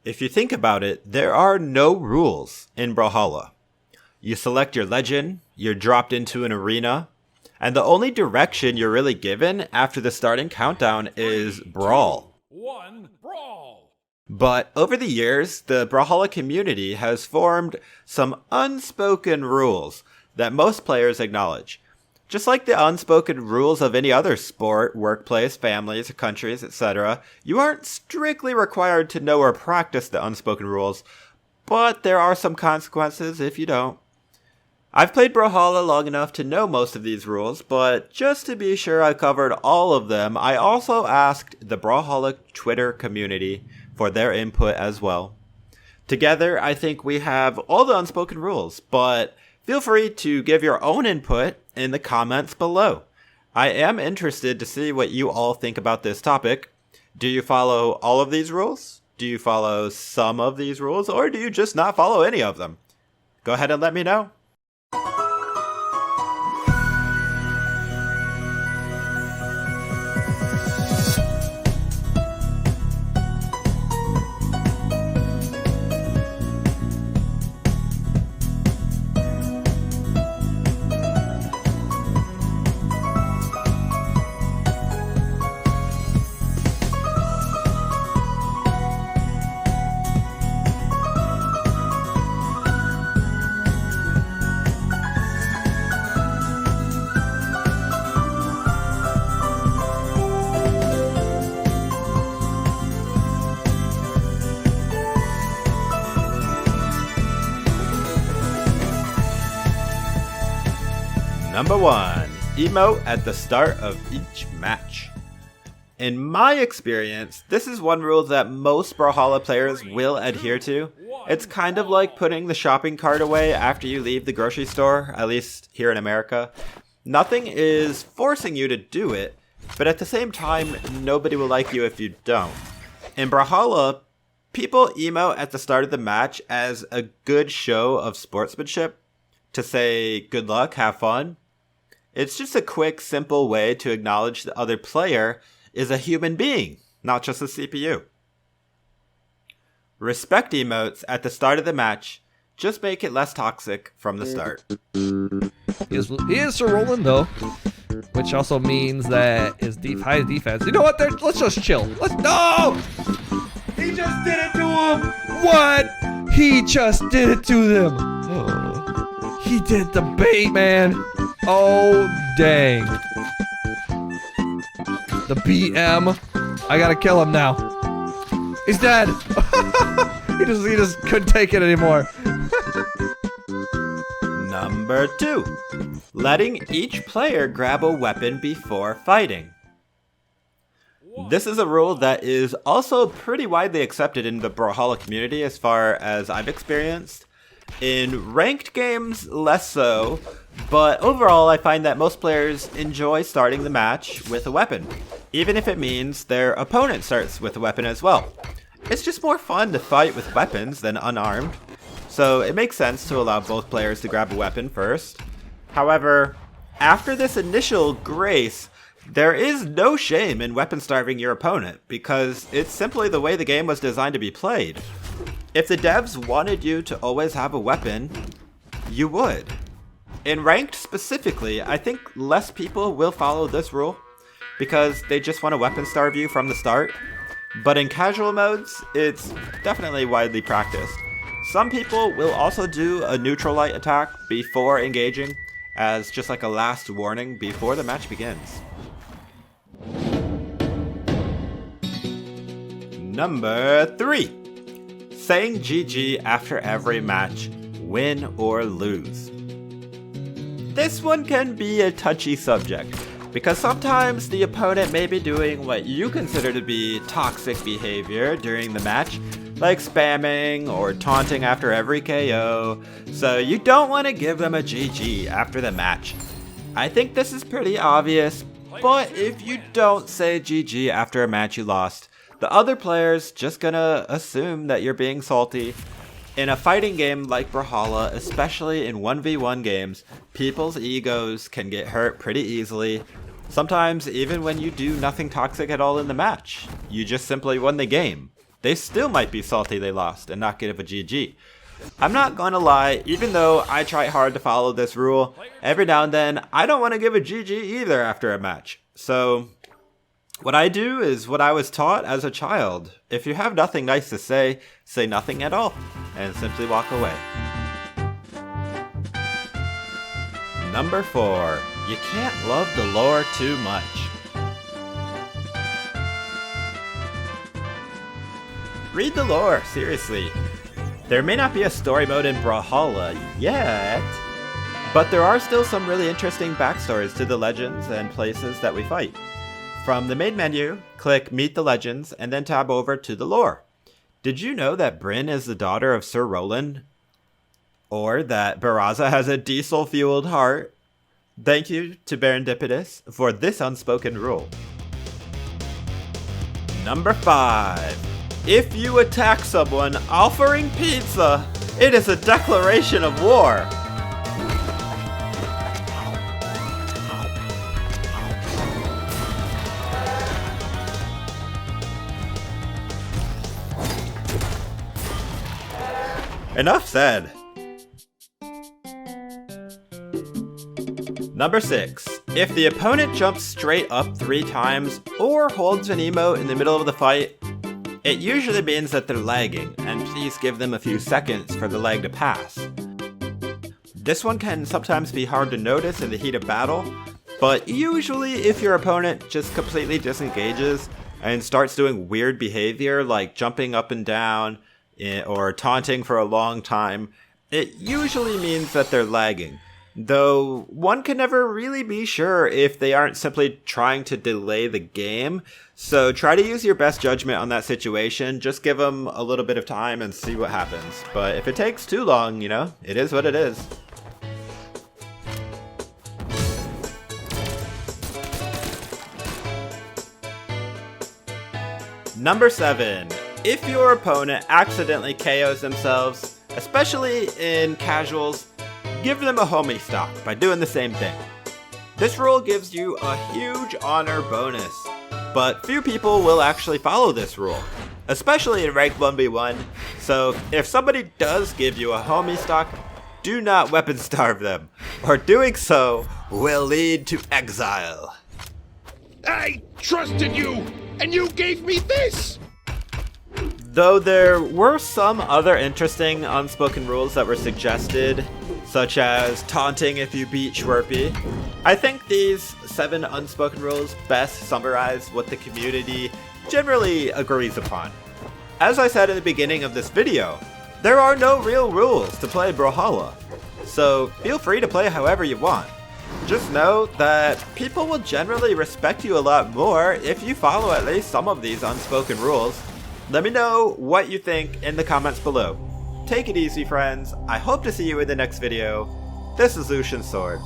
If you think about it, there are no rules in Brawlhalla. You select your legend, you're dropped into an arena, and the only direction you're really given after the starting countdown is Brawl. 1, brawl! But over the years, the Brawlhalla community has formed some unspoken rules that most players acknowledge. Just like the unspoken rules of any other sport, workplace, families, countries, etc., you aren't strictly required to know or practice the unspoken rules, but there are some consequences if you don't. I've played Brawlhalla long enough to know most of these rules, but just to be sure I covered all of them, I also asked the Brawlhalla Twitter community for their input as well. Together, I think we have all the unspoken rules, but feel free to give your own input in the comments below. I am interested to see what you all think about this topic. Do you follow all of these rules? Do you follow some of these rules? Or do you just not follow any of them? Go ahead and let me know. Number 1. Emote at the start of each match. In my experience, this is one rule that most Brawlhalla players will adhere to. It's kind of like putting the shopping cart away after you leave the grocery store, at least here in America. Nothing is forcing you to do it, but at the same time, nobody will like you if you don't. In Brawlhalla, people emote at the start of the match as a good show of sportsmanship, to say good luck, have fun. It's just a quick, simple way to acknowledge the other player is a human being, not just a CPU. Respect emotes at the start of the match. Just make it less toxic from the start. He is Sir Roland, though, which also means that his high defense. You know what? Let's just chill. No! He just did it to him! What? He just did it to them! Oh. He did the bait, man! Oh, dang. The BM. I gotta kill him now. He's dead. he just couldn't take it anymore. Number 2. Letting each player grab a weapon before fighting. This is a rule that is also pretty widely accepted in the Brawlhalla community as far as I've experienced. In ranked games, less so, but overall I find that most players enjoy starting the match with a weapon, even if it means their opponent starts with a weapon as well. It's just more fun to fight with weapons than unarmed, so it makes sense to allow both players to grab a weapon first. However, after this initial grace, there is no shame in weapon starving your opponent, because it's simply the way the game was designed to be played. If the devs wanted you to always have a weapon, you would. In ranked specifically, I think less people will follow this rule because they just want to weapon starve you from the start. But in casual modes, it's definitely widely practiced. Some people will also do a neutral light attack before engaging as just like a last warning before the match begins. Number 3. Saying GG after every match, win or lose. This one can be a touchy subject, because sometimes the opponent may be doing what you consider to be toxic behavior during the match, like spamming or taunting after every KO, so you don't want to give them a GG after the match. I think this is pretty obvious, but if you don't say GG after a match you lost, the other player's just gonna assume that you're being salty. In a fighting game like Brawlhalla, especially in 1v1 games, people's egos can get hurt pretty easily. Sometimes even when you do nothing toxic at all in the match, you just simply won the game. they still might be salty they lost and not give a GG. I'm not gonna lie, even though I try hard to follow this rule, every now and then I don't want to give a GG either after a match. So what I do is what I was taught as a child. If you have nothing nice to say nothing at all, and simply walk away. Number 4, you can't love the lore too much. Read the lore, seriously. There may not be a story mode in Brawlhalla yet, but there are still some really interesting backstories to the legends and places that we fight. From the main menu, click Meet the Legends, and then tab over to the lore. Did you know that Brynn is the daughter of Sir Roland? Or that Baraza has a diesel-fueled heart? Thank you to Barendipitous for this unspoken rule. Number 5. If you attack someone offering pizza, it is a declaration of war. Enough said. Number 6. If the opponent jumps straight up 3 times or holds an emote in the middle of the fight, it usually means that they're lagging, and please give them a few seconds for the lag to pass. This one can sometimes be hard to notice in the heat of battle, but usually if your opponent just completely disengages and starts doing weird behavior like jumping up and down or taunting for a long time, it usually means that they're lagging. Though one can never really be sure if they aren't simply trying to delay the game, so try to use your best judgment on that situation. Just give them a little bit of time and see what happens. But if it takes too long, you know, it is what it is. Number 7. If your opponent accidentally KOs themselves, especially in casuals, give them a homie stock by doing the same thing. This rule gives you a huge honor bonus, but few people will actually follow this rule, especially in rank 1v1, so if somebody does give you a homie stock, do not weapon starve them, or doing so will lead to exile. I trusted you, and you gave me this! Though there were some other interesting unspoken rules that were suggested, such as taunting if you beat Schwerpy, I think these 7 unspoken rules best summarize what the community generally agrees upon. As I said in the beginning of this video, there are no real rules to play Brawlhalla, so feel free to play however you want. Just know that people will generally respect you a lot more if you follow at least some of these unspoken rules. Let me know what you think in the comments below. Take it easy, friends. I hope to see you in the next video. This is Lucian Sword.